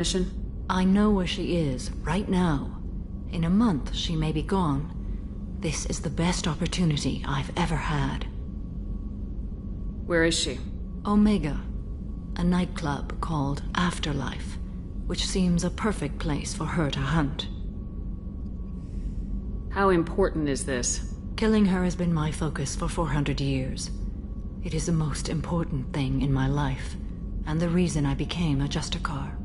mission? I know where she is, right now. In a month, she may be gone. This is the best opportunity I've ever had. Where is she? Omega, a nightclub called Afterlife, which seems a perfect place for her to hunt. How important is this? Killing her has been my focus for 400 years. It is the most important thing in my life, and the reason I became a Justicar.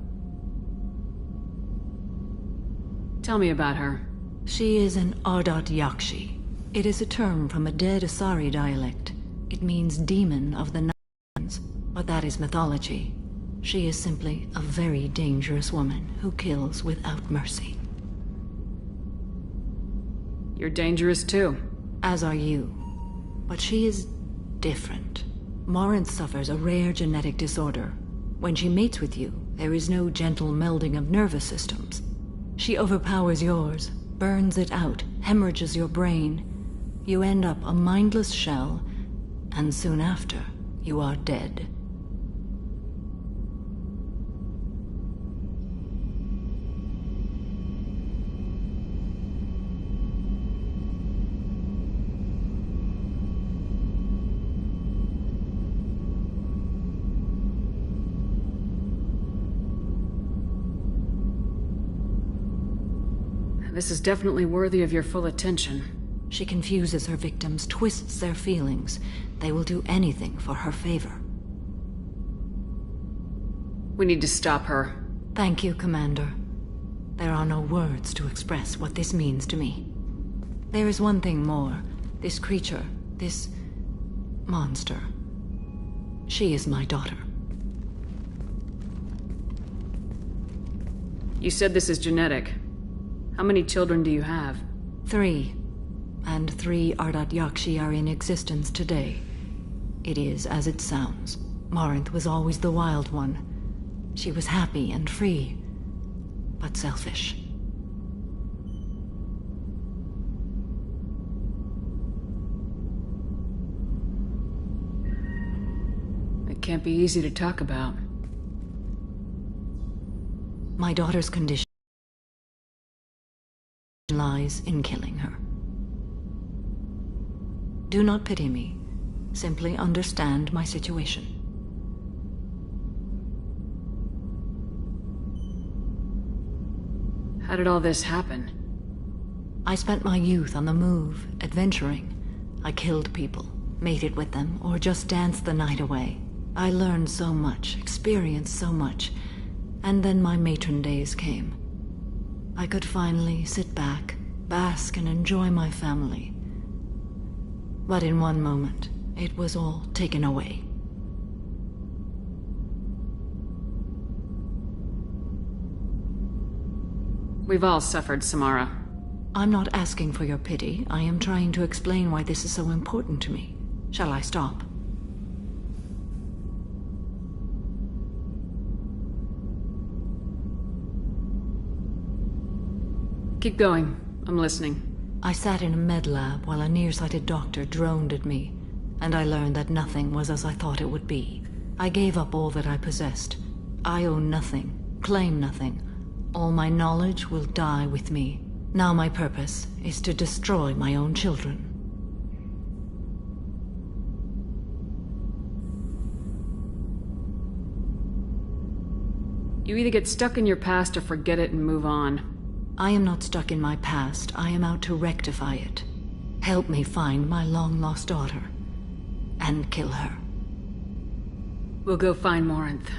Tell me about her. She is an Ardat Yakshi. It is a term from a dead Asari dialect. It means demon of the night, but that is mythology. She is simply a very dangerous woman who kills without mercy. You're dangerous too. As are you. But she is different. Morinth suffers a rare genetic disorder. When she mates with you, there is no gentle melding of nervous systems. She overpowers yours, burns it out, hemorrhages your brain. You end up a mindless shell, and soon after, you are dead. This is definitely worthy of your full attention. She confuses her victims, twists their feelings. They will do anything for her favor. We need to stop her. Thank you, Commander. There are no words to express what this means to me. There is one thing more. This creature, this monster. She is my daughter. You said this is genetic. How many children do you have? 3. And 3 Ardat Yakshi are in existence today. It is as it sounds. Morinth was always the wild one. She was happy and free, but selfish. It can't be easy to talk about. My daughter's condition lies in killing her. Do not pity me. Simply understand my situation. How did all this happen? I spent my youth on the move, adventuring. I killed people, mated with them, or just danced the night away. I learned so much, experienced so much, and then my matron days came. I could finally sit back, bask and enjoy my family. But in one moment, it was all taken away. We've all suffered, Samara. I'm not asking for your pity. I am trying to explain why this is so important to me. Shall I stop? Keep going. I'm listening. I sat in a med lab while a nearsighted doctor droned at me, and I learned that nothing was as I thought it would be. I gave up all that I possessed. I own nothing, claim nothing. All my knowledge will die with me. Now my purpose is to destroy my own children. You either get stuck in your past or forget it and move on. I am not stuck in my past. I am out to rectify it. Help me find my long-lost daughter. And kill her. We'll go find Morinth.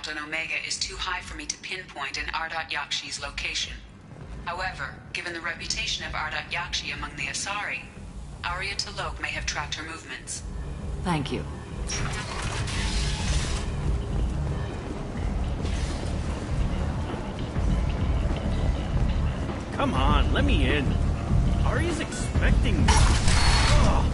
on Omega is too high for me to pinpoint an Ardat Yakshi's location. However, given the reputation of Ardat Yakshi among the Asari, Arya T'Loak may have tracked her movements. Thank you. Come on, let me in. Arya's expecting me. Ugh.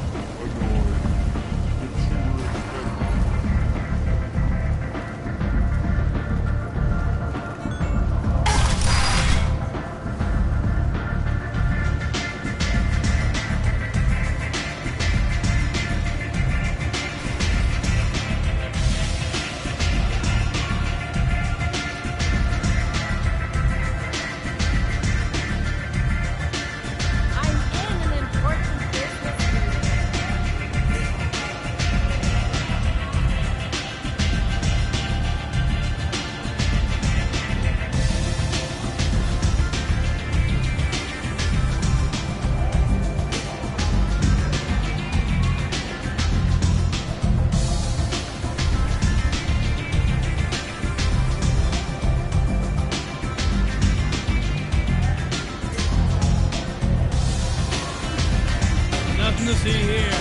Nothing to see here.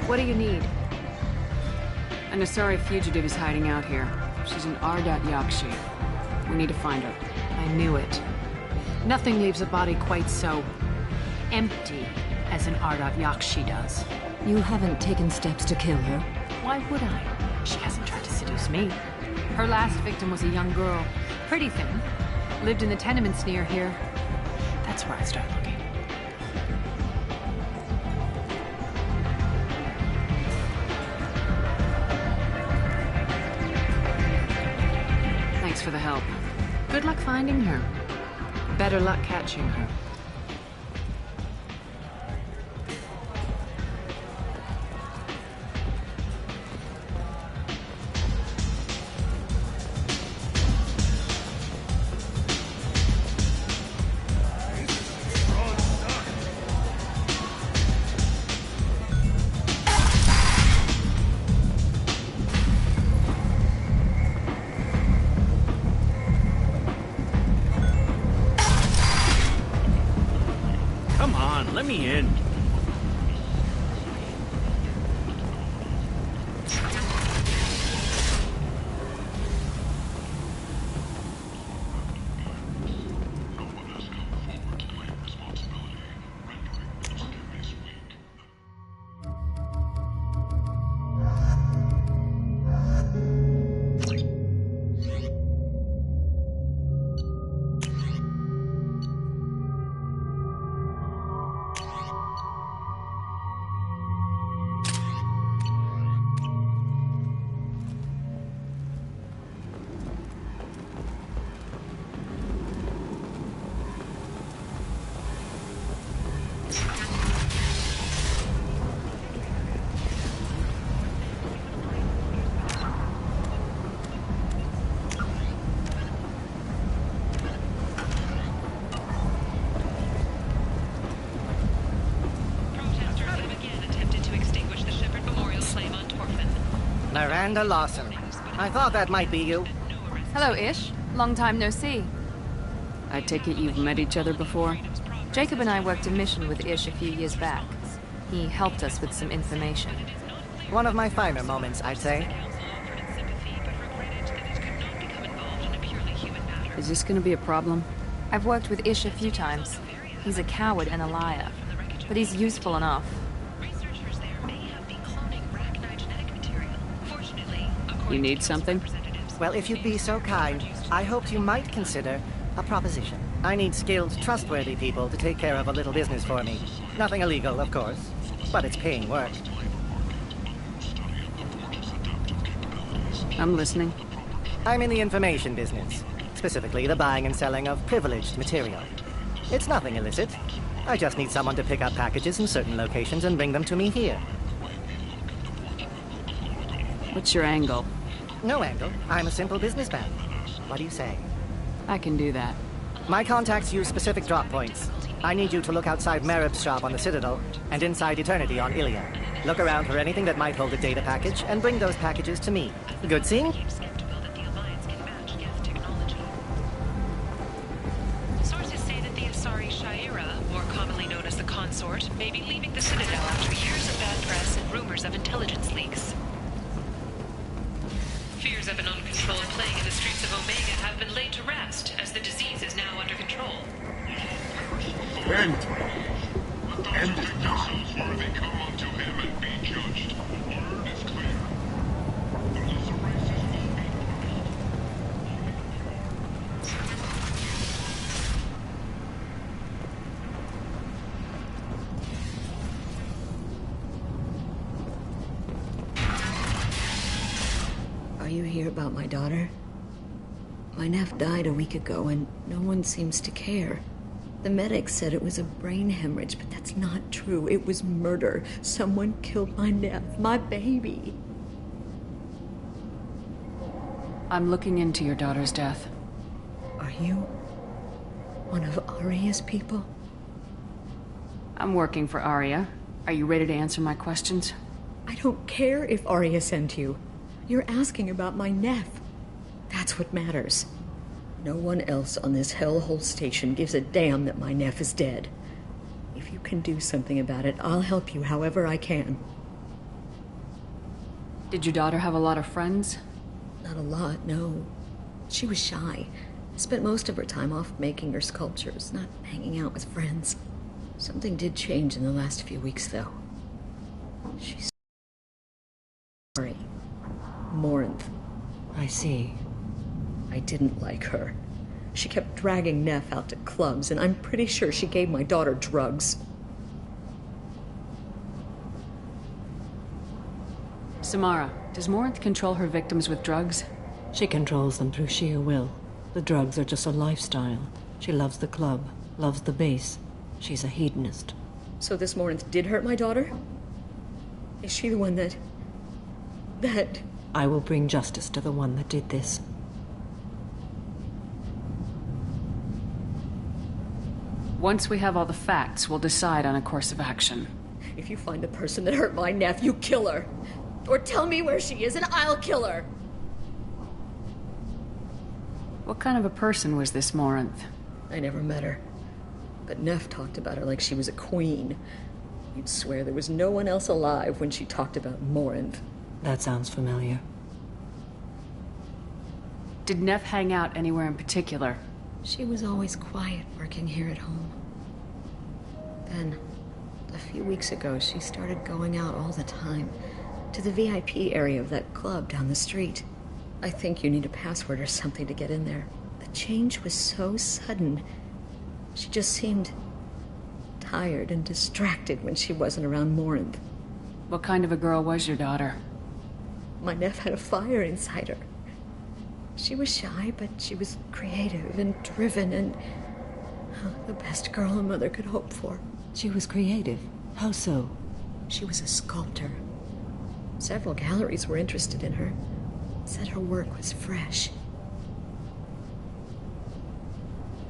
What do you need? An Asari fugitive is hiding out here. She's an Ardat Yakshi. We need to find her. I knew it. Nothing leaves a body quite so empty as an Ardat Yakshi does. You haven't taken steps to kill her? Why would I? She hasn't tried to seduce me. Her last victim was a young girl. Pretty thin. Lived in the tenements near here. That's where I start looking. Thanks for the help. Good luck finding her. Better luck catching her. Let me in. Miranda Lawson. I thought that might be you. Hello, Ish. Long time no see. I take it you've met each other before? Jacob and I worked a mission with Ish a few years back. He helped us with some information. One of my finer moments, I'd say. Is this gonna be a problem? I've worked with Ish a few times. He's a coward and a liar, but he's useful enough. You need something? Well, if you'd be so kind, I hoped you might consider a proposition. I need skilled, trustworthy people to take care of a little business for me. Nothing illegal, of course, but it's paying work. I'm listening. I'm in the information business, specifically the buying and selling of privileged material. It's nothing illicit. I just need someone to pick up packages in certain locations and bring them to me here. What's your angle? No angle. I'm a simple businessman. What do you say? I can do that. My contacts use specific drop points. I need you to look outside Merib's shop on the Citadel and inside Eternity on Ilia. Look around for anything that might hold a data package and bring those packages to me. Good seeing? Sources say that the Asari Shaira, more commonly known as the Consort, may be leaving the Citadel after years of bad press and rumors of intelligence leaks. Fears of an uncontrolled plague in the streets of Omega have been laid to rest, as the disease is now under control. End it now, or they come unto him and be judged. Word is clear. The lesser races will be punished. Are you here about my daughter? My nephew died a week ago and no one seems to care. The medics said it was a brain hemorrhage, but that's not true. It was murder. Someone killed my nephew, my baby. I'm looking into your daughter's death. Are you one of Aria's people? I'm working for Aria. Are you ready to answer my questions? I don't care if Aria sent you. You're asking about my nephew. That's what matters. No one else on this hellhole station gives a damn that my nephew is dead. If you can do something about it, I'll help you however I can. Did your daughter have a lot of friends? Not a lot, no. She was shy. Spent most of her time off making her sculptures, not hanging out with friends. Something did change in the last few weeks, though. She's sorry. Morinth. I see. I didn't like her. She kept dragging Neff out to clubs, and I'm pretty sure she gave my daughter drugs. Samara, does Morinth control her victims with drugs? She controls them through sheer will. The drugs are just a lifestyle. She loves the club, loves the base. She's a hedonist. So this Morinth did hurt my daughter? Is she the one that... I will bring justice to the one that did this. Once we have all the facts, we'll decide on a course of action. If you find the person that hurt my nephew, kill her. Or tell me where she is and I'll kill her. What kind of a person was this Morinth? I never met her. But Neff talked about her like she was a queen. You'd swear there was no one else alive when she talked about Morinth. That sounds familiar. Did Neff hang out anywhere in particular? She was always quiet working here at home. Then, a few weeks ago, she started going out all the time. To the VIP area of that club down the street. I think you need a password or something to get in there. The change was so sudden. She just seemed tired and distracted when she wasn't around Morinth. What kind of a girl was your daughter? My nephew had a fire inside her. She was shy, but she was creative and driven and the best girl a mother could hope for. She was creative? How so? She was a sculptor. Several galleries were interested in her. Said her work was fresh.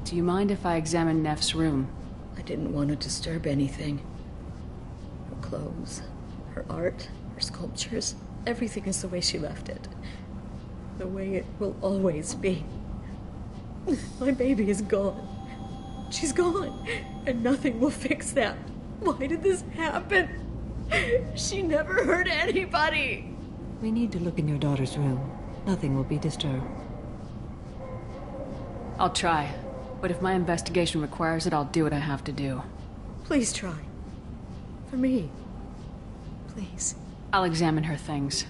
Do you mind if I examine Neff's room? I didn't want to disturb anything. Her clothes, her art, her sculptures, everything is the way she left it. The way it will always be. My baby is gone. She's gone, and nothing will fix that. Why did this happen? She never hurt anybody. We need to look in your daughter's room. Nothing will be disturbed. I'll try, but if my investigation requires it, I'll do what I have to do. Please try. For me. Please. I'll examine her things.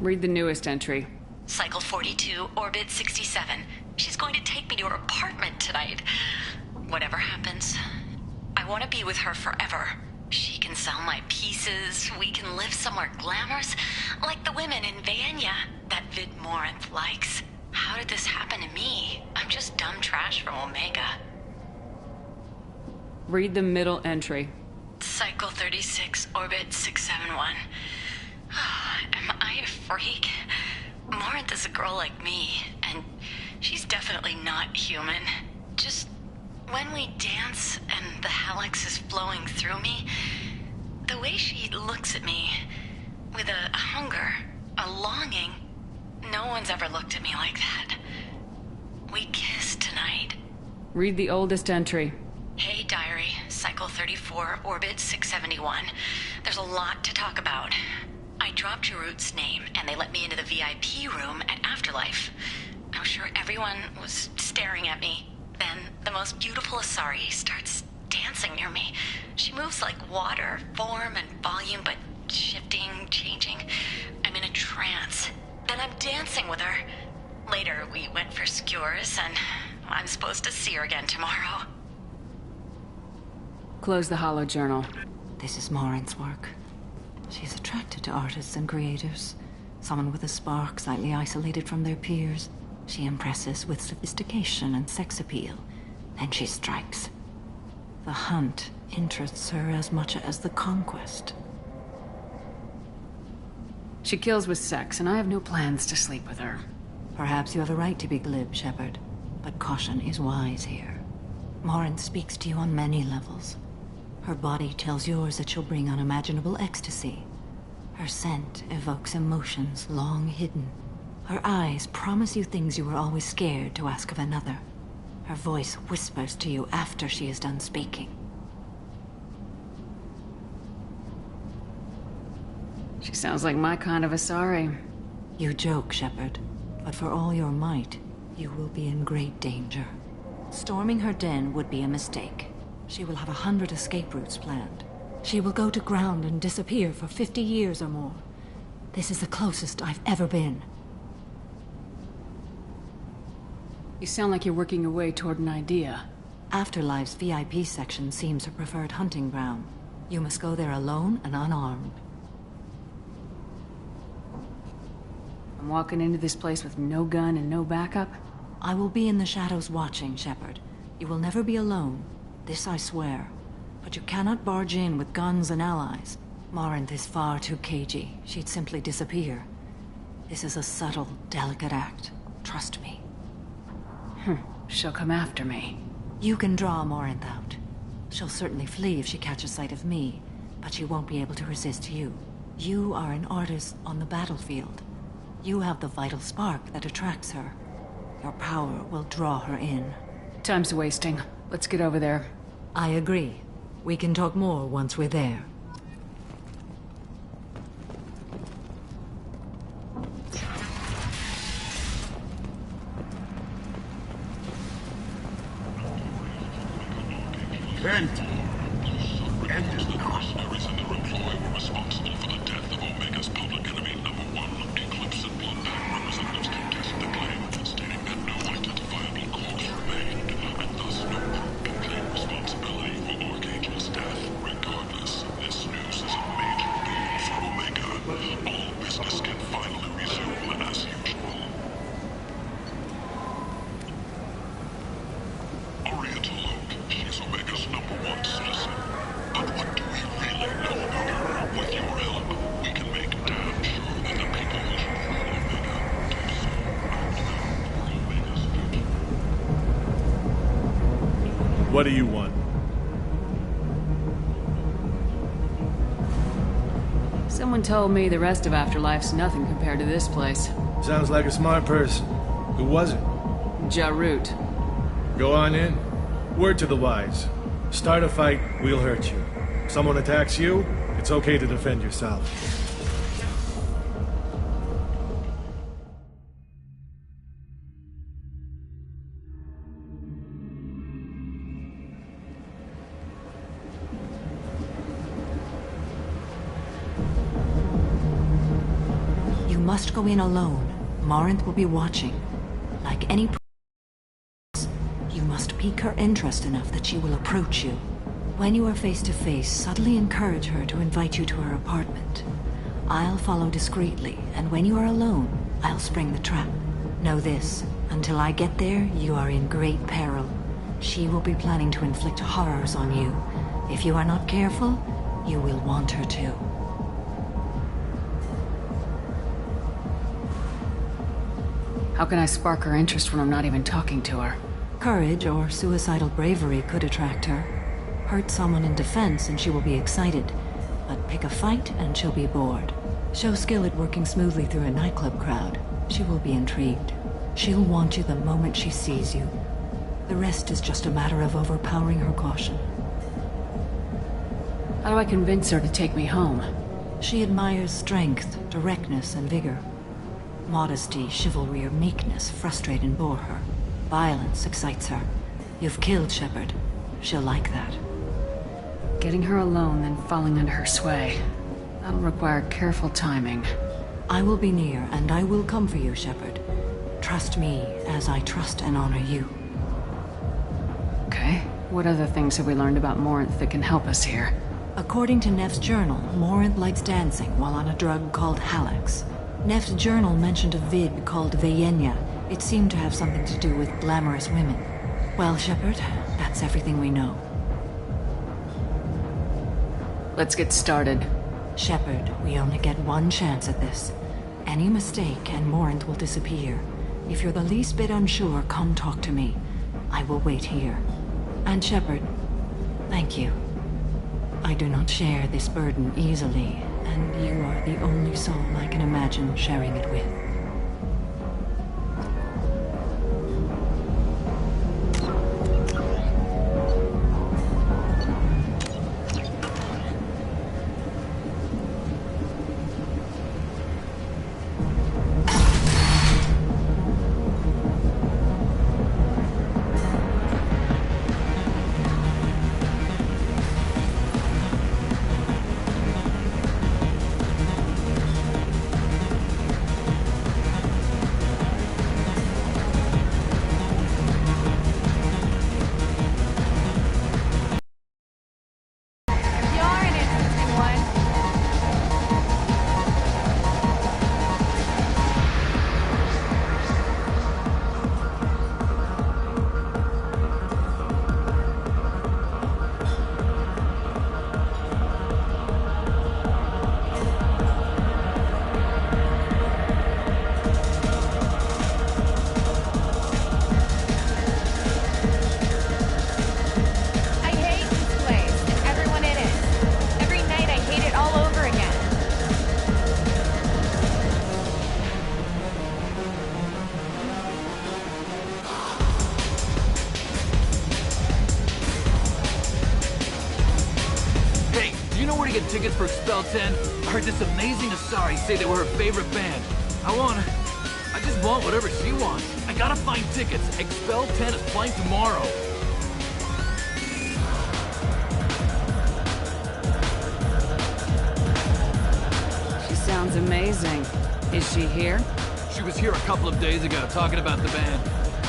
Read the newest entry. Cycle 42, orbit 67. She's going to take me to her apartment tonight. Whatever happens, I I want to be with her forever. She can sell my pieces, we can live somewhere glamorous, like the women in Vanya that Vid Morinth likes. How did this happen to me? I'm just dumb trash from Omega. Read the middle entry. Cycle 36, orbit 671. Am I a freak? Morinth is a girl like me, and she's definitely not human. Just when we dance and the Hallex is flowing through me, the way she looks at me, with a hunger, a longing, no one's ever looked at me like that. We kissed tonight. Read the oldest entry. Hey, diary. Cycle 34, orbit 671. There's a lot to talk about. I dropped Jarut's name, and they let me into the VIP room at Afterlife. I'm sure everyone was staring at me. Then, the most beautiful Asari starts dancing near me. She moves like water, form and volume, but shifting, changing. I'm in a trance. Then I'm dancing with her. Later, we went for skewers, and I'm supposed to see her again tomorrow. Close the holo journal. This is Morinth's work. She's attracted to artists and creators. Someone with a spark, slightly isolated from their peers. She impresses with sophistication and sex appeal. Then she strikes. The hunt interests her as much as the conquest. She kills with sex, and I have no plans to sleep with her. Perhaps you have a right to be glib, Shepard, but caution is wise here. Morinth speaks to you on many levels. Her body tells yours that she'll bring unimaginable ecstasy. Her scent evokes emotions long hidden. Her eyes promise you things you were always scared to ask of another. Her voice whispers to you after she is done speaking. She sounds like my kind of Asari. You joke, Shepard, but for all your might, you will be in great danger. Storming her den would be a mistake. She will have 100 escape routes planned. She will go to ground and disappear for 50 years or more. This is the closest I've ever been. You sound like you're working your way toward an idea. Afterlife's VIP section seems her preferred hunting ground. You must go there alone and unarmed. I'm walking into this place with no gun and no backup? I will be in the shadows watching, Shepard. You will never be alone. This I swear. But you cannot barge in with guns and allies. Morinth is far too cagey. She'd simply disappear. This is a subtle, delicate act. Trust me. She'll come after me. You can draw Morinth out. She'll certainly flee if she catches sight of me, but she won't be able to resist you. You are an artist on the battlefield. You have the vital spark that attracts her. Your power will draw her in. Time's wasting. Let's get over there. I agree. We can talk more once we're there. End is not. Mercenaries and their employ were responsible for the death of Omega's public enemy #1. Eclipse and Bloodline representatives contested the claim, stating that no identifiable corpse remained, and thus no group can claim responsibility for Archangel's death. Regardless, this news is a major boon for Omega. All business can finally resume as usual. She's Omega's #1 citizen. But what do we really know about her? With your help, we can make damn sure that the people who should rule Omega do so and for Omega's future. What do you want? Someone told me the rest of Afterlife's nothing compared to this place. Sounds like a smart person. Who was it? Jarut. Go on in. Word to the wise. Start a fight, we'll hurt you. Someone attacks you, it's okay to defend yourself. You must go in alone. Morinth will be watching. Like any... You must pique her interest enough that she will approach you. When you are face to face, subtly encourage her to invite you to her apartment. I'll follow discreetly, and when you are alone, I'll spring the trap. Know this, until I get there, you are in great peril. She will be planning to inflict horrors on you. If you are not careful, you will want her to. How can I spark her interest when I'm not even talking to her? Courage or suicidal bravery could attract her. Hurt someone in defense and she will be excited. But pick a fight and she'll be bored. Show skill at working smoothly through a nightclub crowd. She will be intrigued. She'll want you the moment she sees you. The rest is just a matter of overpowering her caution. How do I convince her to take me home? She admires strength, directness, and vigor. Modesty, chivalry, or meekness frustrate and bore her. Violence excites her. You've killed Shepard. She'll like that. Getting her alone, then falling under her sway. That'll require careful timing. I will be near, and I will come for you, Shepard. Trust me, as I trust and honor you. Okay. What other things have we learned about Morinth that can help us here? According to Neff's journal, Morinth likes dancing while on a drug called Halax. Neff's journal mentioned a vid called Vayenya. It seemed to have something to do with glamorous women. Well, Shepard, that's everything we know. Let's get started. Shepard, we only get one chance at this. Any mistake and Morinth will disappear. If you're the least bit unsure, come talk to me. I will wait here. And Shepard, thank you. I do not share this burden easily, and you are the only soul I can imagine sharing it with. Tickets for Expel 10? I heard this amazing Asari say they were her favorite band. I just want whatever she wants. I gotta find tickets. Expel 10 is playing tomorrow. She sounds amazing. Is she here? She was here a couple of days ago talking about the band.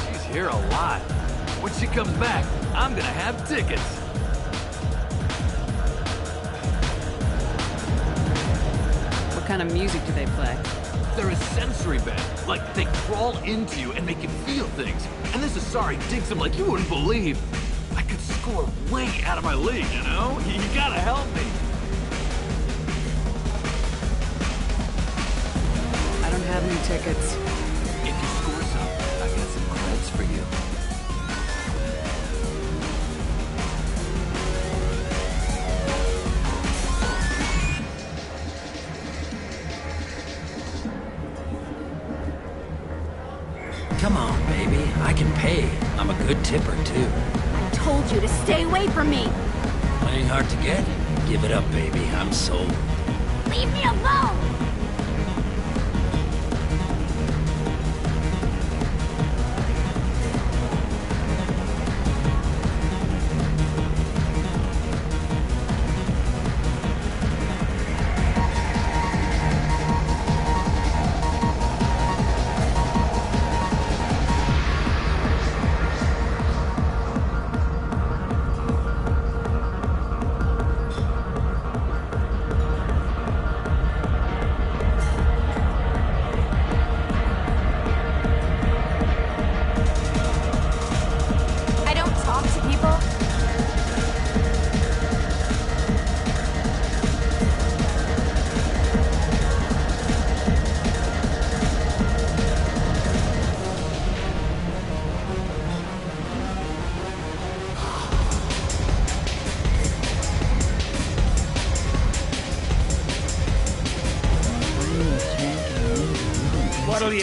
She's here a lot. When she comes back, I'm gonna have tickets. What kind of music do they play? They're a sensory band. Like, they crawl into you and make you feel things. And this Asari digs them like you wouldn't believe. I could score way out of my league, you know? You gotta help me. I don't have any tickets. If you score some, I got some credits for you. Come on, baby. I can pay. I'm a good tipper, too. I told you to stay away from me! Playing hard to get? Give it up, baby. I'm sold. Leave me alone!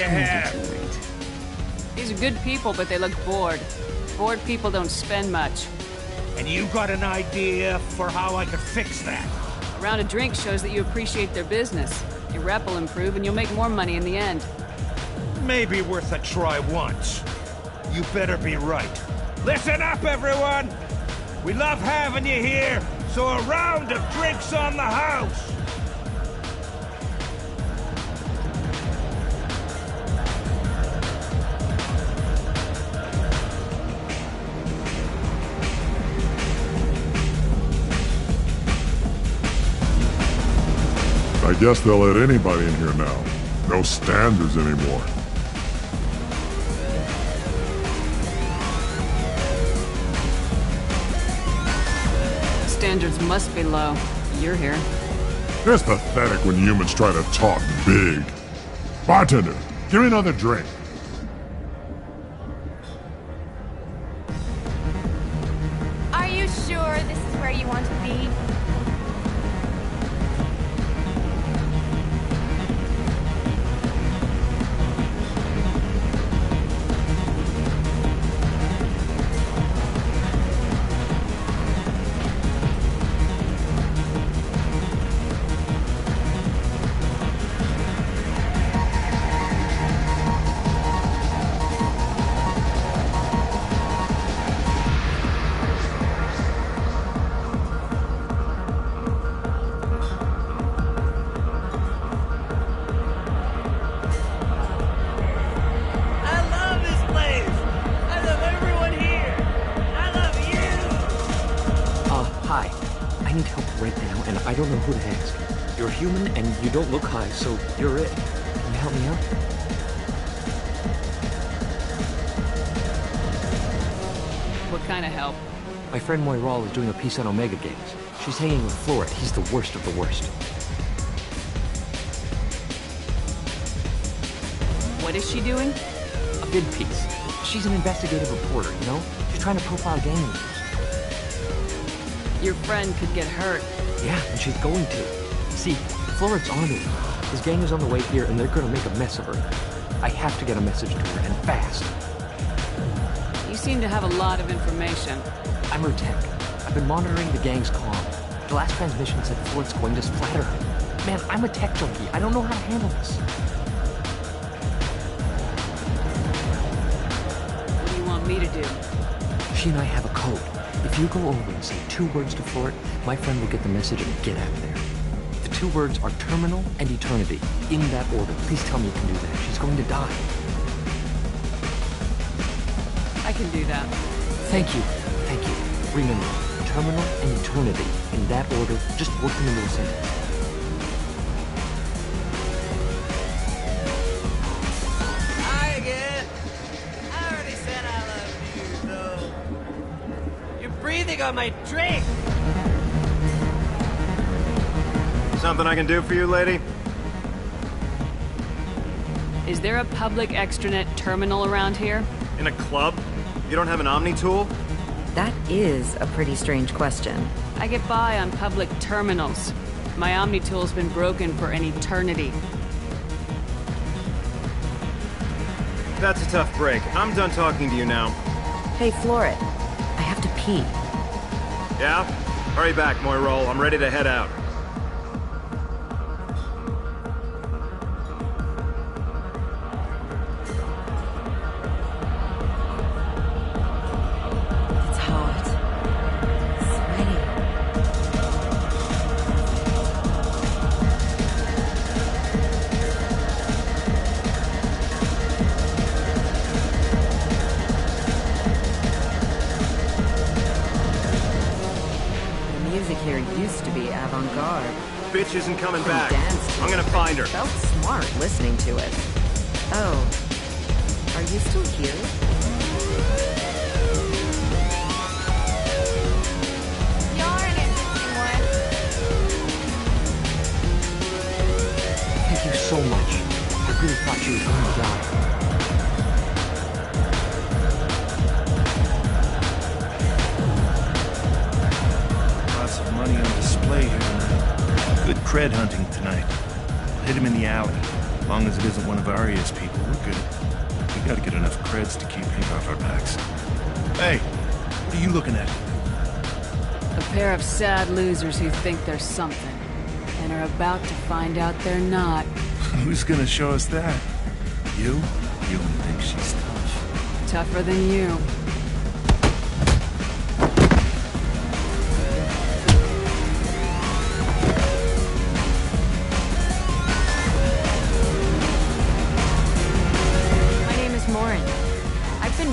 you have? These are good people, but they look bored. Bored people don't spend much. And you got an idea for how I could fix that? A round of drinks shows that you appreciate their business. Your rep will improve and you'll make more money in the end. Maybe worth a try once. You better be right. Listen up, everyone! We love having you here, so a round of drinks on the house! I guess they'll let anybody in here now. No standards anymore. Standards must be low. You're here. It's pathetic when humans try to talk big. Bartender, give me another drink. Are you sure this is where you want to be? I don't know who to ask. You're human and you don't look high, so you're it. Can you help me out? What kind of help? My friend Moiral is doing a piece on Omega Games. She's hanging with Floret. He's the worst of the worst. What is she doing? A big piece. She's an investigative reporter, you know? She's trying to profile gang leaders. Your friend could get hurt. Yeah, and she's going to. See, Floret's onto her. His gang is on the way here, and they're gonna make a mess of her. I have to get a message to her, and fast. You seem to have a lot of information. I'm her tech. I've been monitoring the gang's comm. The last transmission said Floret's going to splatter her. Man, I'm a tech junkie. I don't know how to handle this. What do you want me to do? She and I have a code. If you go over and say 2 words to Floret, my friend will get the message and get out of there. The 2 words are terminal and eternity. In that order. Please tell me you can do that. She's going to die. I can do that. Thank you. Thank you. Remember, terminal and eternity. In that order, just work them into a sentence. Hi again. I already said I love you, though. You're breathing on my drink. Something I can do for you, lady? Is there a public extranet terminal around here? In a club? You don't have an Omni tool? That is a pretty strange question. I get by on public terminals. My Omni tool's been broken for an eternity. That's a tough break. I'm done talking to you now. Hey, Floret. I have to pee. Yeah? Hurry back, Moiral. I'm ready to head out. Bitch isn't coming back. I'm gonna find her. Felt smart listening to it. Oh. Are you still here? You're an interesting one. Thank you so much. I really thought she was going to die. Lots of money on display here tonight. Good cred hunting tonight. Hit him in the alley. As long as it isn't one of Arya's people, we're good. We gotta get enough creds to keep paint off our backs. Hey, what are you looking at? A pair of sad losers who think they're something, and are about to find out they're not. Who's gonna show us that? You? You don't think she's tough? Tougher than you.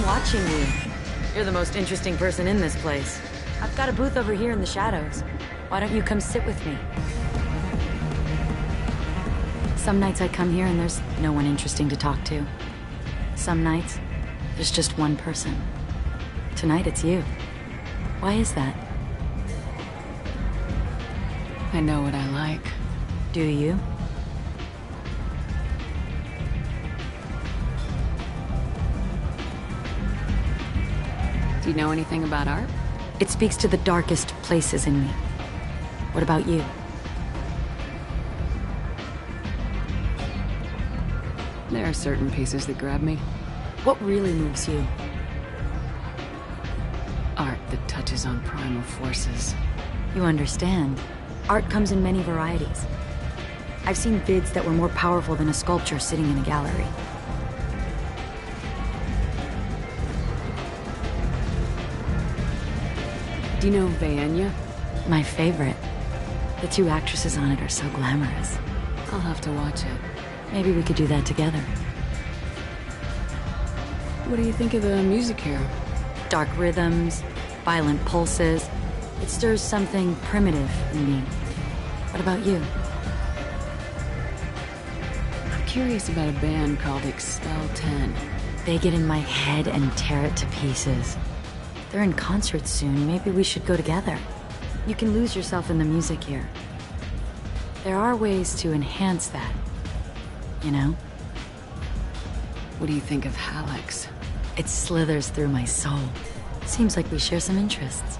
Watching you. You're the most interesting person in this place. I've got a booth over here in the shadows. Why don't you come sit with me? Some nights I come here and there's no one interesting to talk to. Some nights, there's just one person. Tonight it's you. Why is that? I know what I like. Do you? Do you know anything about art? It speaks to the darkest places in me. What about you? There are certain pieces that grab me. What really moves you? Art that touches on primal forces. You understand. Art comes in many varieties. I've seen vids that were more powerful than a sculpture sitting in a gallery. Do you know Vaenya? My favorite. The two actresses on it are so glamorous. I'll have to watch it. Maybe we could do that together. What do you think of the music here? Dark rhythms, violent pulses. It stirs something primitive in me. What about you? I'm curious about a band called Expel 10. They get in my head and tear it to pieces. They're in concert soon. Maybe we should go together. You can lose yourself in the music here. There are ways to enhance that, you know? What do you think of Hallex? It slithers through my soul. Seems like we share some interests.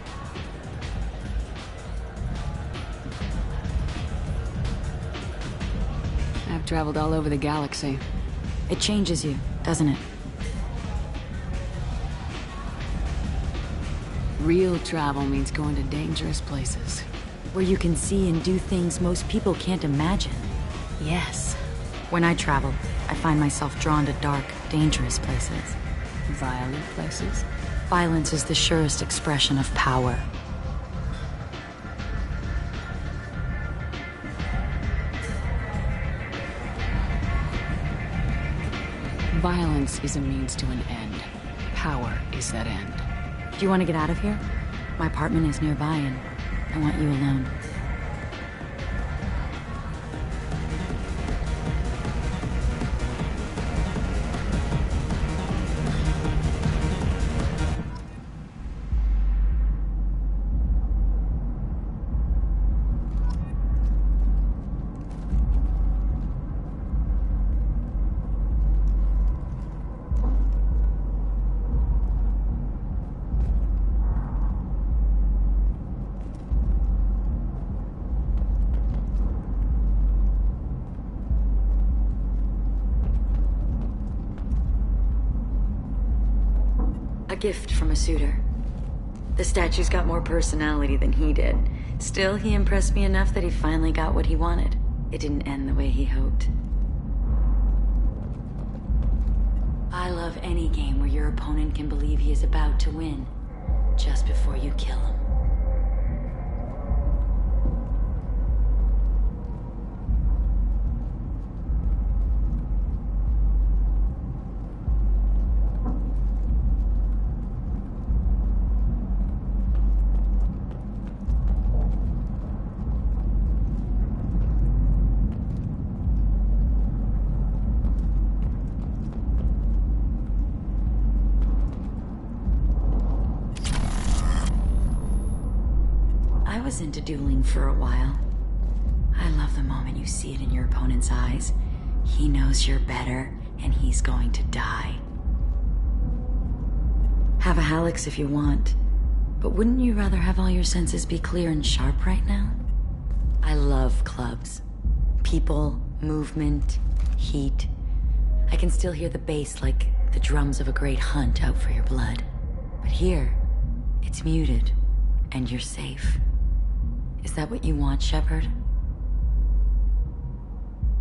I've traveled all over the galaxy. It changes you, doesn't it? Real travel means going to dangerous places. Where you can see and do things most people can't imagine. Yes. When I travel, I find myself drawn to dark, dangerous places. Violent places? Violence is the surest expression of power. Violence is a means to an end. Power is that end. Do you want to get out of here? My apartment is nearby and I want you alone. A gift from a suitor. The statue's got more personality than he did. Still, he impressed me enough that he finally got what he wanted. It didn't end the way he hoped. I love any game where your opponent can believe he is about to win, just before you kill him. I was into dueling for a while. I love the moment you see it in your opponent's eyes. He knows you're better, and he's going to die. Have a Hallex if you want, but wouldn't you rather have all your senses be clear and sharp right now? I love clubs. People, movement, heat. I can still hear the bass like the drums of a great hunt out for your blood. But here, it's muted, and you're safe. Is that what you want, Shepard?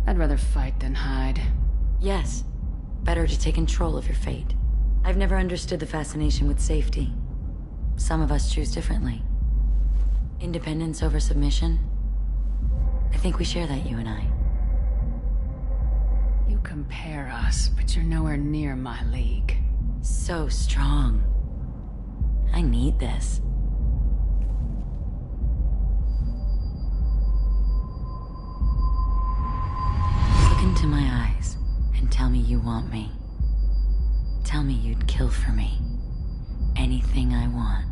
I'd rather fight than hide. Yes. Better to take control of your fate. I've never understood the fascination with safety. Some of us choose differently. Independence over submission? I think we share that, you and I. You compare us, but you're nowhere near my league. So strong. I need this. Look into my eyes and tell me you want me. Tell me you'd kill for me. Anything I want.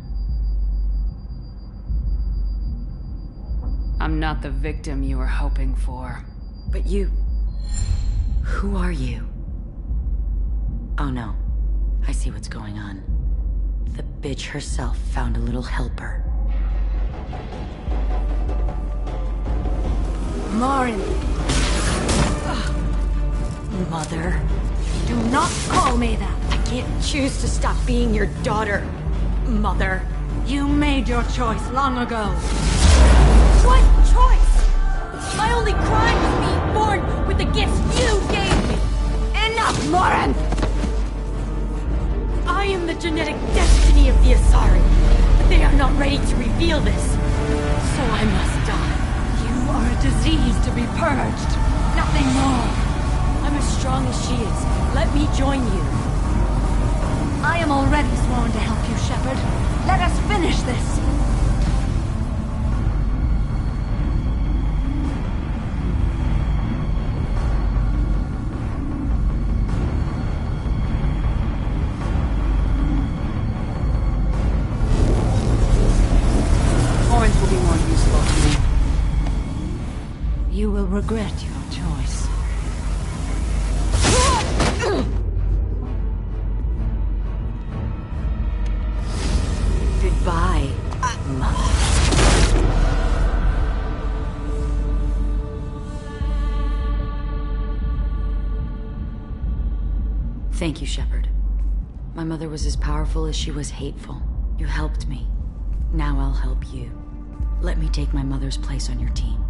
I'm not the victim you were hoping for. But you... Who are you? Oh no. I see what's going on. The bitch herself found a little helper. Marin! Mother. Do not call me that! I can't choose to stop being your daughter, Mother. You made your choice long ago. What choice? My only crime was being born with the gifts you gave me! Enough, Marin! I am the genetic destiny of the Asari, but they are not ready to reveal this. So I must die. You are a disease to be purged. Nothing more. I'm as strong as she is. Let me join you. I am already sworn to help you, Shepard. Let us finish this. Orange will be more useful to me. You will regret your choice. Goodbye, Mother. Thank you, Shepard. My mother was as powerful as she was hateful. You helped me. Now I'll help you. Let me take my mother's place on your team.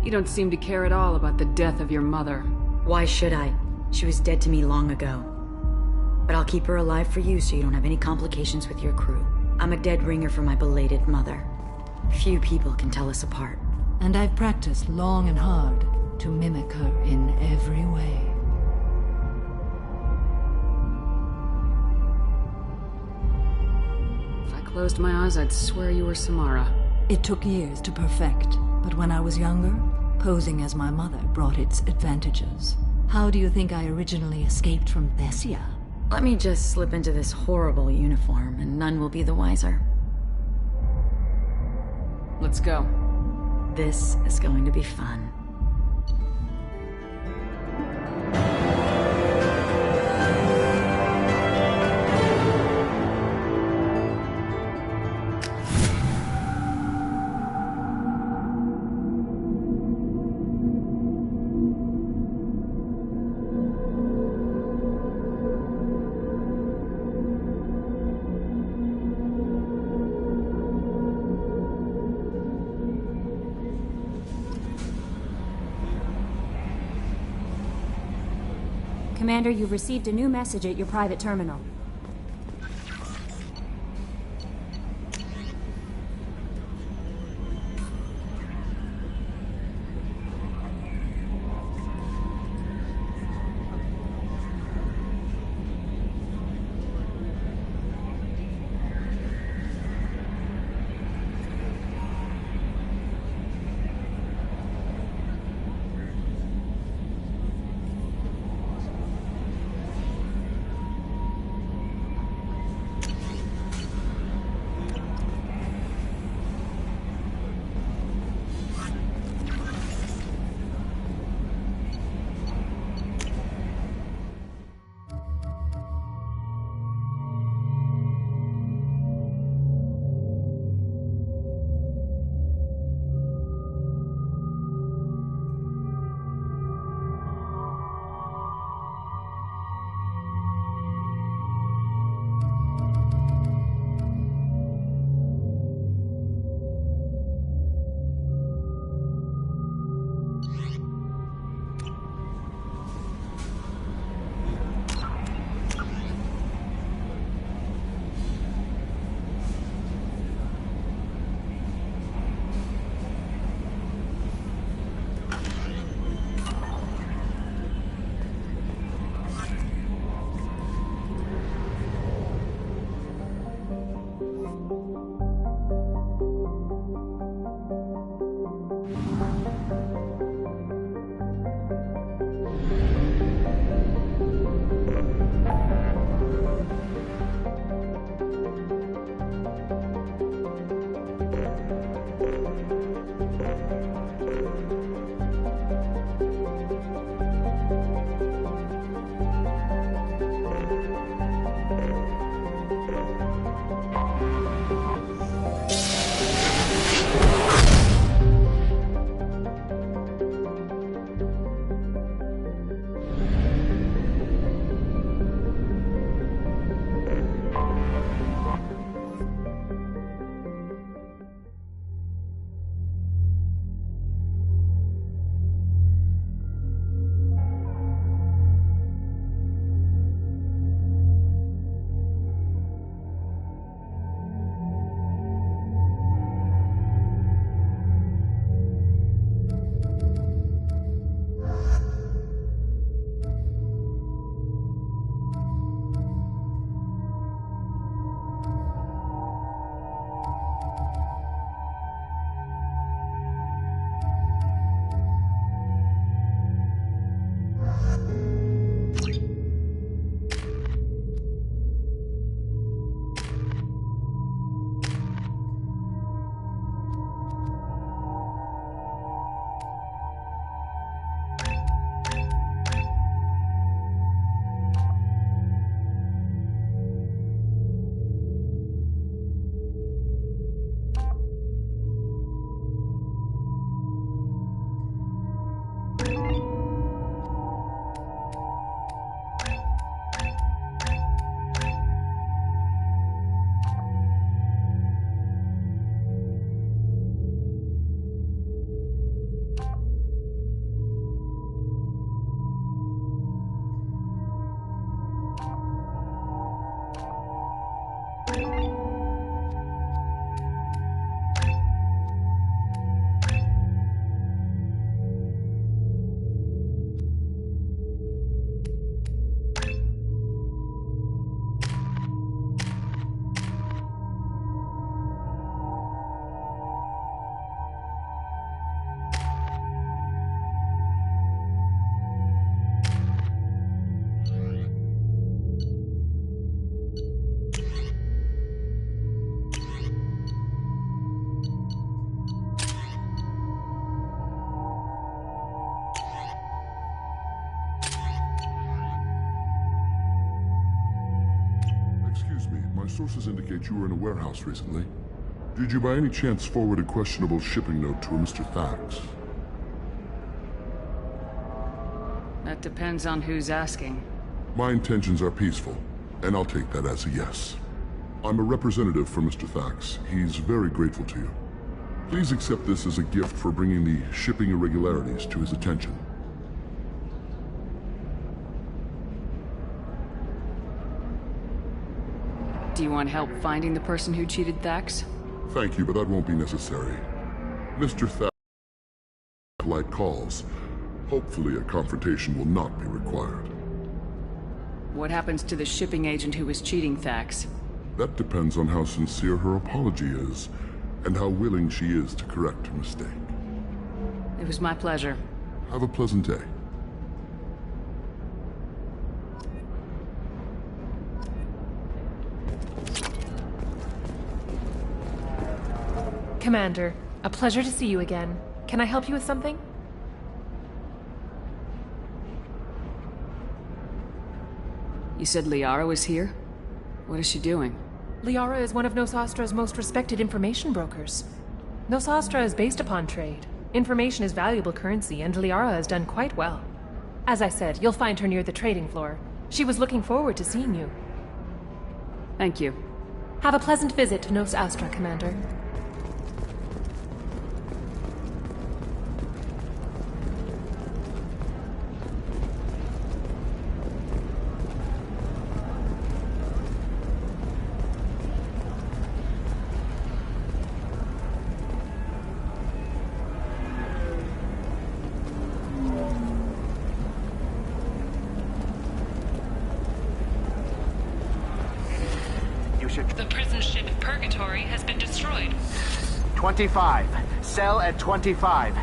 You don't seem to care at all about the death of your mother. Why should I? She was dead to me long ago. But I'll keep her alive for you so you don't have any complications with your crew. I'm a dead ringer for my belated mother. Few people can tell us apart. And I've practiced long and hard to mimic her in every way. If I closed my eyes, I'd swear you were Samara. It took years to perfect, but when I was younger, posing as my mother brought its advantages. How do you think I originally escaped from Thessia? Let me just slip into this horrible uniform, and none will be the wiser. Let's go. This is going to be fun. Commander, you've received a new message at your private terminal. My sources indicate you were in a warehouse recently. Did you by any chance forward a questionable shipping note to a Mr. Thax? That depends on who's asking. My intentions are peaceful, and I'll take that as a yes. I'm a representative for Mr. Thax. He's very grateful to you. Please accept this as a gift for bringing the shipping irregularities to his attention. Do you want help finding the person who cheated Thax? Thank you, but that won't be necessary. Mr. Thax polite calls. Hopefully a confrontation will not be required. What happens to the shipping agent who was cheating Thax? That depends on how sincere her apology is, and how willing she is to correct her mistake. It was my pleasure. Have a pleasant day. Commander, a pleasure to see you again. Can I help you with something? You said Liara was here? What is she doing? Liara is one of Nosastra's most respected information brokers. Nosastra is based upon trade. Information is valuable currency, and Liara has done quite well. As I said, you'll find her near the trading floor. She was looking forward to seeing you. Thank you. Have a pleasant visit to Nos Astra, Commander. The prison ship Purgatory has been destroyed. 25. Sell at 25.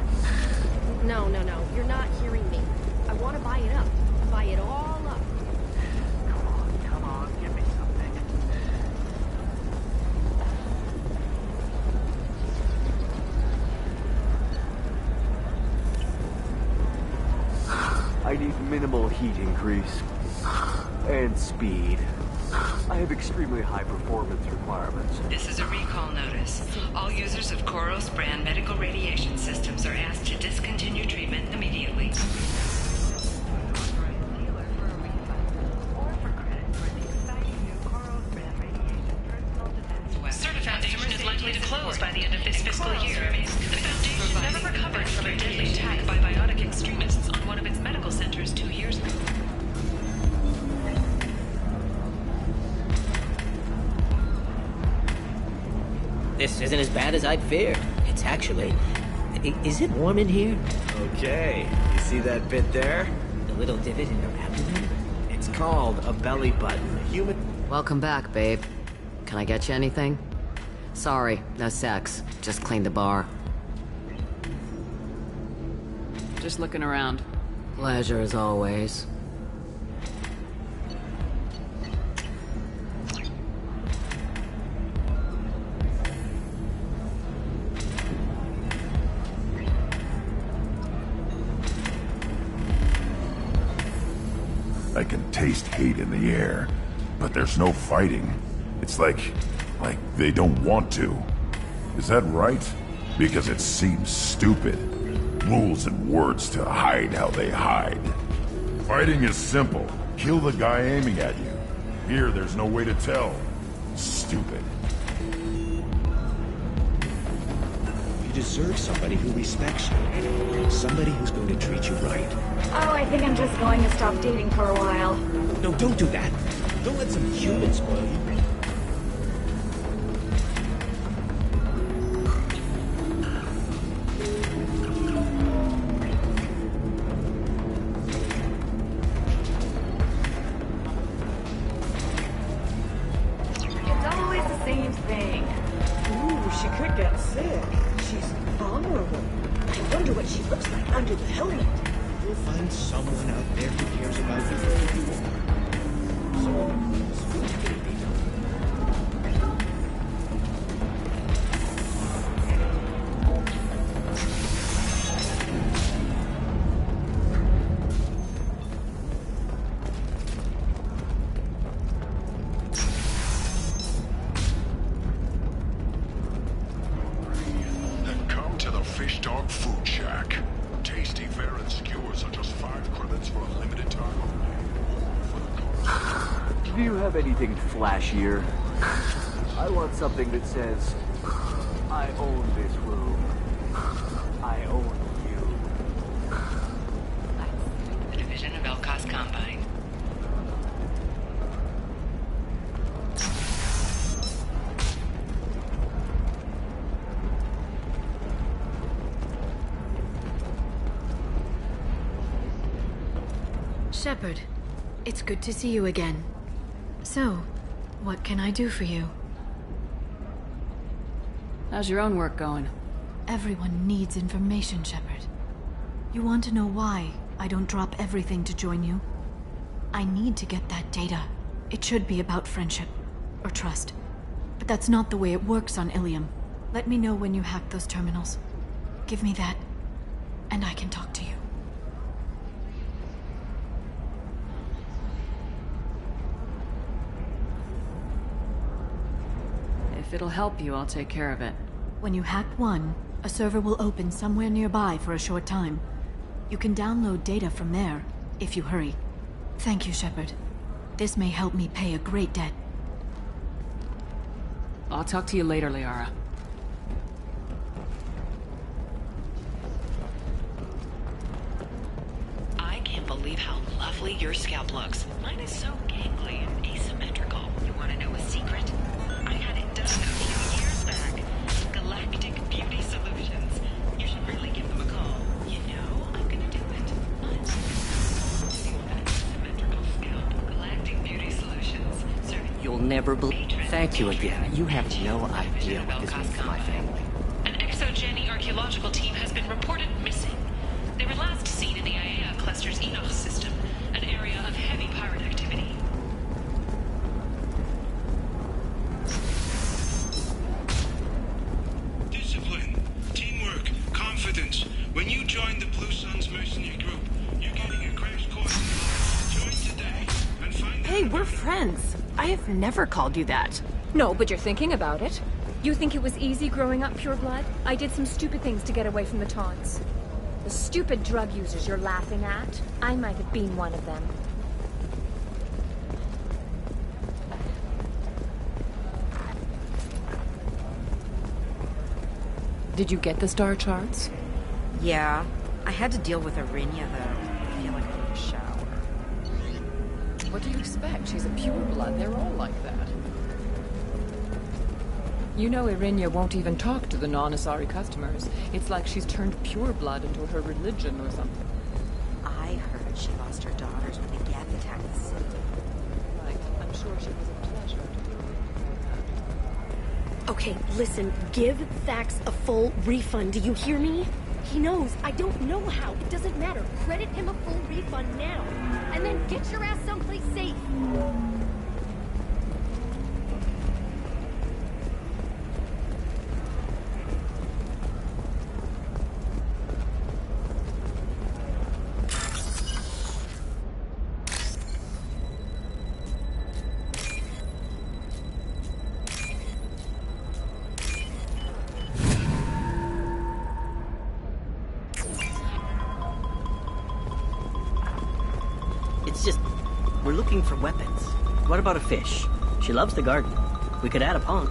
No. You're not hearing me. I want to buy it up. Buy it all up. Come on, give me something. I need minimal heat increase. And speed. I have extremely high performance requirements. This is a recall notice. All users of Koros brand medical radiation systems are asked to discontinue treatment immediately. Certa Foundation is likely to close by the end of this fiscal year. The Foundation never recovered from a deadly attack by biotic extremists on one of its medical centers 2 years ago. This isn't as bad as I'd feared. It's actually... Is it warm in here? Okay, you see that bit there? The little divot in her abdomen? It's called a belly button. Human... Welcome back, babe. Can I get you anything? Sorry, no sex. Just cleaned the bar. Just looking around. Pleasure as always. I can taste hate in the air, but there's no fighting. It's like they don't want to. Is that right? Because it seems stupid. Rules and words to hide how they hide. Fighting is simple. Kill the guy aiming at you. Here, there's no way to tell. Stupid. You deserve somebody who respects you. Somebody who's going to treat you right. Oh, I think I'm just going to stop dating for a while. No, don't do that. Don't let some human spoil you. It's always the same thing. Ooh, she could get sick. She's vulnerable. I wonder what she looks like under the helmet. You'll find someone out there who cares about you for who you are. Someone who's food baby. Come to the Fish Dog Food Shack. Tasty fare and skewers are just 5 credits for a limited time only. Do you have anything flashier? I want something that says, I own this room. I own you. The division of Elkos Combine. Shepard, it's good to see you again. So, what can I do for you? How's your own work going? Everyone needs information, Shepard. You want to know why I don't drop everything to join you? I need to get that data. It should be about friendship, or trust. But that's not the way it works on Ilium. Let me know when you hack those terminals. Give me that, and I can talk to you. If it'll help you, I'll take care of it. When you hack one, a server will open somewhere nearby for a short time. You can download data from there, if you hurry. Thank you, Shepard. This may help me pay a great debt. I'll talk to you later, Liara. I can't believe how lovely your scalp looks. Mine is so gangly and asymmetrical. You want to know a secret? I had it done a few years back. Galactic Beauty Solutions. You should really give them a call. You know, I'm gonna do it. Asymmetrical scalp. Galactic Beauty Solutions. You'll never believe... Thank you again. You have no idea what this means to my family. An exogeny archaeological team has been reported missing. They were last seen in the Iaea Cluster's Enoch system, an area of heavy pirate activity. Discipline, teamwork, confidence. When you join the Blue Suns mercenary group, you're getting a crash course. Join today and find out. Hey, friends. I have never called you that. No, but you're thinking about it. You think it was easy growing up pure blood? I did some stupid things to get away from the taunts. The stupid drug users you're laughing at, I might have been one of them. Did you get the star charts? Yeah. I had to deal with Arinya, though. I feel like I need a shower. What do you expect? She's a pureblood. They're all like that. You know Irinya won't even talk to the non-Asari customers. It's like she's turned pureblood into her religion or something. I heard she lost her daughters when the Geth attacked the city. Right. I'm sure she was a pleasure to deal with. Okay, listen. Give Thax a full refund. Do you hear me? He knows. I don't know how. It doesn't matter. Credit him a full refund now. And then get your ass someplace safe. It's just, we're looking for weapons. What about a fish? She loves the garden. We could add a pond.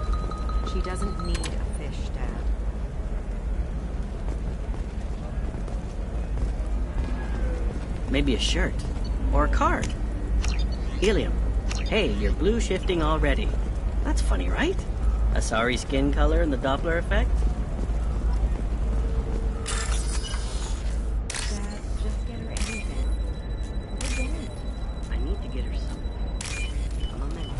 She doesn't need a fish, Dad. Maybe a shirt. Or a card. Helium. Hey, you're blue shifting already. That's funny, right? Asari skin color and the Doppler effect? Dad, just get her anything. We're going. I need to get her something. I'm a minute.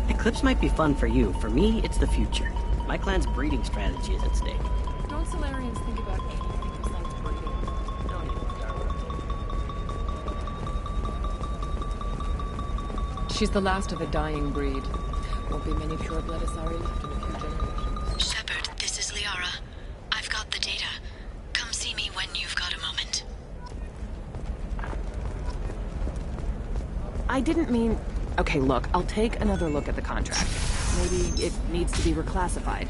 Eclipse might be fun for you. For me, it's the future. My clan's breeding strategy is at stake. Don't Solarians think about anything besides breeding? Don't even start. She's the last of a dying breed. Won't be many pure-blood Asari left in a few generations. Shepard, this is Liara. I've got the data. Come see me when you've got a moment. I didn't mean... Okay, look, I'll take another look at the contract. Maybe it needs to be reclassified.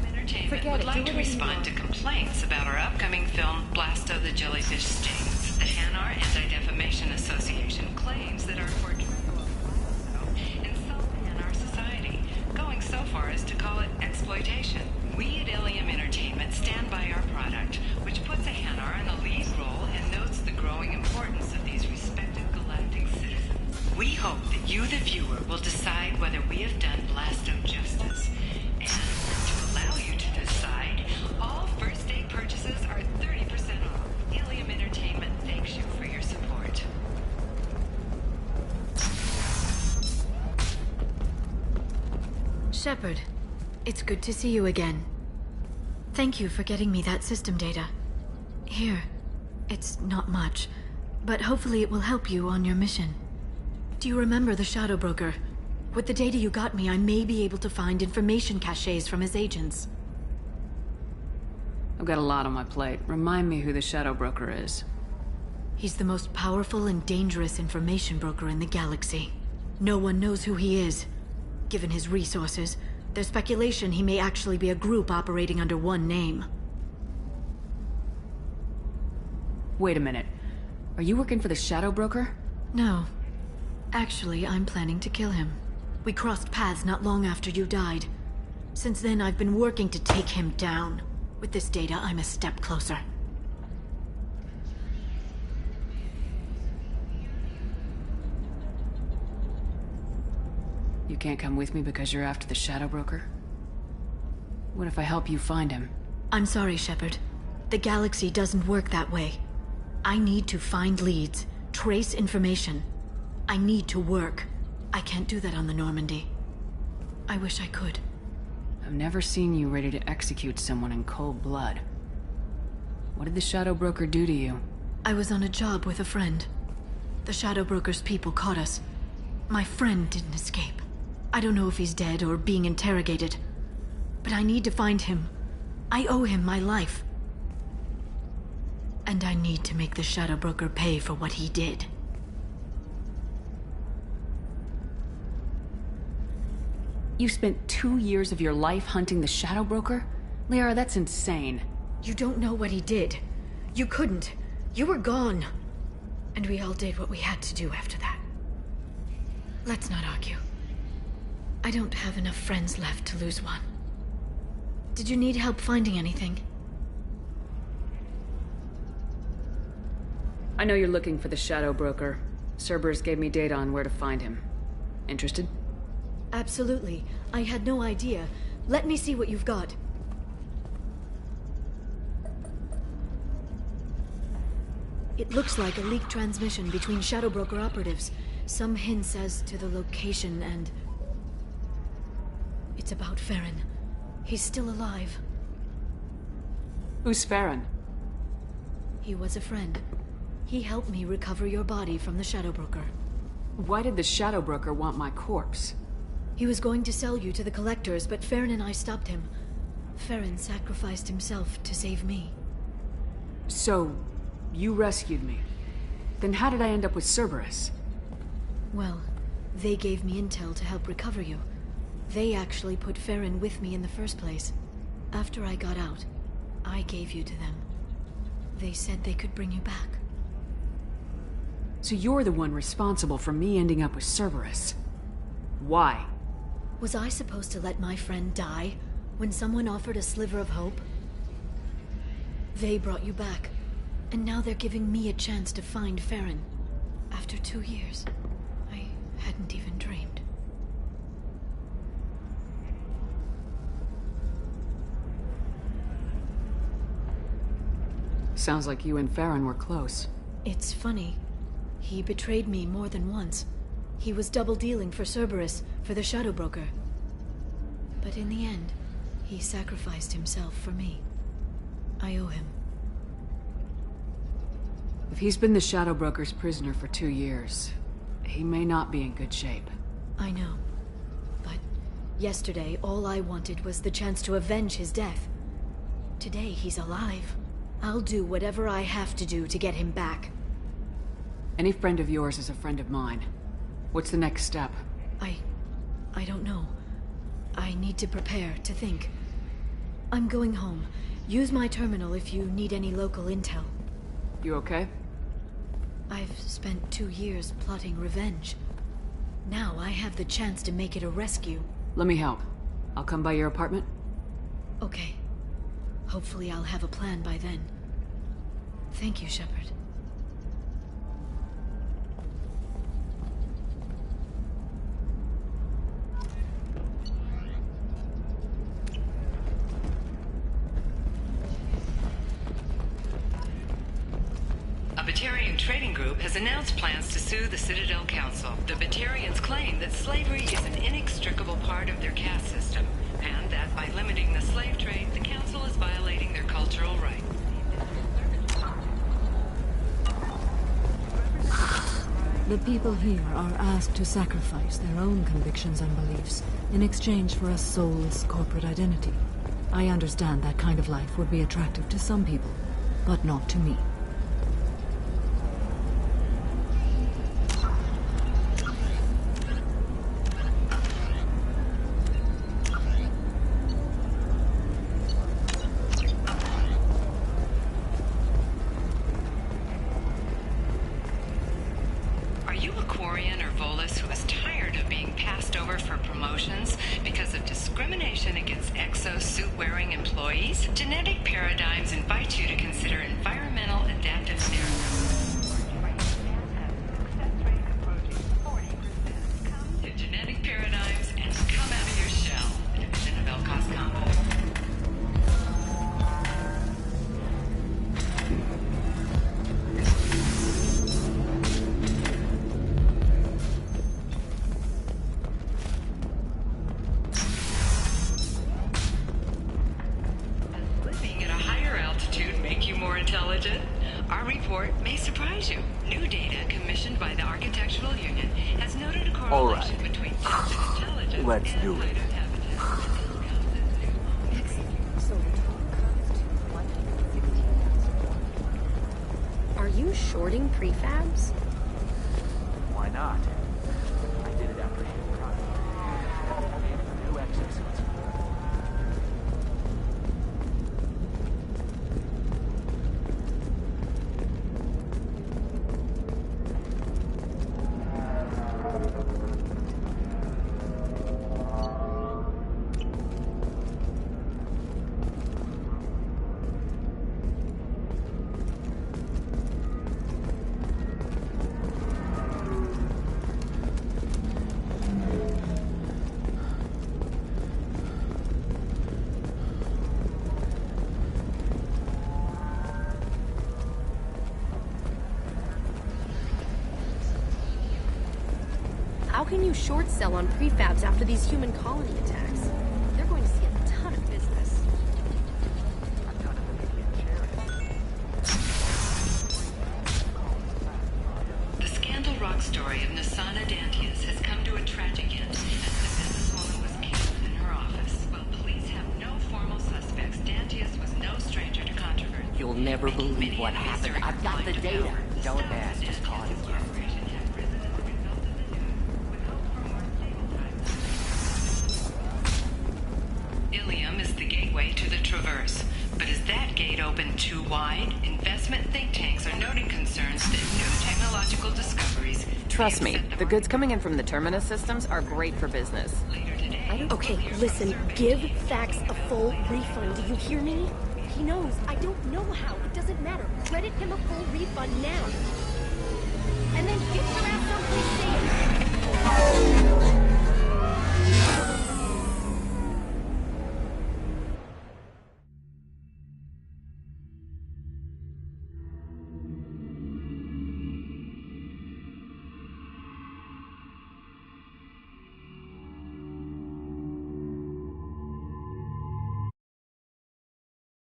Forget it. Would like to respond to complaints about our upcoming film, Blast of the Jellyfish Stings. The Hanar Anti-Defamation Association claims that our portrayal of Blasto insults Hanar society, going so far as to call it exploitation. We at Ilium Entertainment stand by our product, which puts a Hanar in the lead role and notes the growing importance of these respected galactic citizens. We hope that you, the viewer, will decide whether we have done Blasto justice. And to allow you to decide, all first day purchases are 30% off. Ilium Entertainment thanks you for your support. Shepard, it's good to see you again. Thank you for getting me that system data. Here, it's not much, but hopefully it will help you on your mission. Do you remember the Shadow Broker? With the data you got me, I may be able to find information caches from his agents. I've got a lot on my plate. Remind me who the Shadow Broker is. He's the most powerful and dangerous information broker in the galaxy. No one knows who he is. Given his resources, there's speculation he may actually be a group operating under one name. Wait a minute. Are you working for the Shadow Broker? No. Actually, I'm planning to kill him. We crossed paths not long after you died. Since then, I've been working to take him down. With this data, I'm a step closer. You can't come with me because you're after the Shadow Broker? What if I help you find him? I'm sorry, Shepard. The galaxy doesn't work that way. I need to find leads, trace information. I need to work. I can't do that on the Normandy. I wish I could. I've never seen you ready to execute someone in cold blood. What did the Shadow Broker do to you? I was on a job with a friend. The Shadow Broker's people caught us. My friend didn't escape. I don't know if he's dead or being interrogated. But I need to find him. I owe him my life. And I need to make the Shadow Broker pay for what he did. You spent 2 years of your life hunting the Shadow Broker? Liara, that's insane. You don't know what he did. You couldn't. You were gone. And we all did what we had to do after that. Let's not argue. I don't have enough friends left to lose one. Did you need help finding anything? I know you're looking for the Shadow Broker. Cerberus gave me data on where to find him. Interested? Absolutely. I had no idea. Let me see what you've got. It looks like a leaked transmission between Shadow Broker operatives. Some hints as to the location and... It's about Farron. He's still alive. Who's Farron? He was a friend. He helped me recover your body from the Shadow Broker. Why did the Shadow Broker want my corpse? He was going to sell you to the Collectors, but Farron and I stopped him. Farron sacrificed himself to save me. So, you rescued me. Then how did I end up with Cerberus? Well, they gave me intel to help recover you. They actually put Farron with me in the first place. After I got out, I gave you to them. They said they could bring you back. So you're the one responsible for me ending up with Cerberus. Why? Was I supposed to let my friend die when someone offered a sliver of hope? They brought you back, and now they're giving me a chance to find Farron. After 2 years, I hadn't even dreamed. Sounds like you and Farron were close. It's funny. He betrayed me more than once. He was double-dealing for Cerberus, for the Shadow Broker. But in the end, he sacrificed himself for me. I owe him. If he's been the Shadow Broker's prisoner for 2 years, he may not be in good shape. I know. But yesterday, all I wanted was the chance to avenge his death. Today, he's alive. I'll do whatever I have to do to get him back. Any friend of yours is a friend of mine. What's the next step? I don't know. I need to prepare, to think. I'm going home. Use my terminal if you need any local intel. You okay? I've spent 2 years plotting revenge. Now I have the chance to make it a rescue. Let me help. I'll come by your apartment. Okay. Hopefully I'll have a plan by then. Thank you, Shepard. A Batarian trading group has announced plans to sue the Citadel Council. The Batarians claim that slavery is an inextricable part of their caste system, and that by limiting the slave trade, the Council is violating their cultural rights. The people here are asked to sacrifice their own convictions and beliefs in exchange for a soulless corporate identity. I understand that kind of life would be attractive to some people, but not to me. Our report may surprise you. New data commissioned by the Architectural Union has noted a correlation between intelligence Let's do it. shorting prefabs? Why not? I did it after she was trying. New exosuits. How can you short sell on prefabs after these human colony attacks? They're going to see a ton of business. The Scandal Rock story of Nasana Dantius has come to a tragic end as the businesswoman was killed in her office. While police have no formal suspects, Dantius was no stranger to controversy. You'll never believe what happened. I've got the data. Don't ask, just call it a gift. Ilium is the gateway to the Traverse. But is that gate open too wide? Investment think tanks are noting concerns that new technological discoveries... Trust me, the goods coming in from the Terminus systems are great for business. Okay, listen, give Thax a full refund, do you hear me? He knows, I don't know how, it doesn't matter. Credit him a full refund now. And then get your ass someplace safe.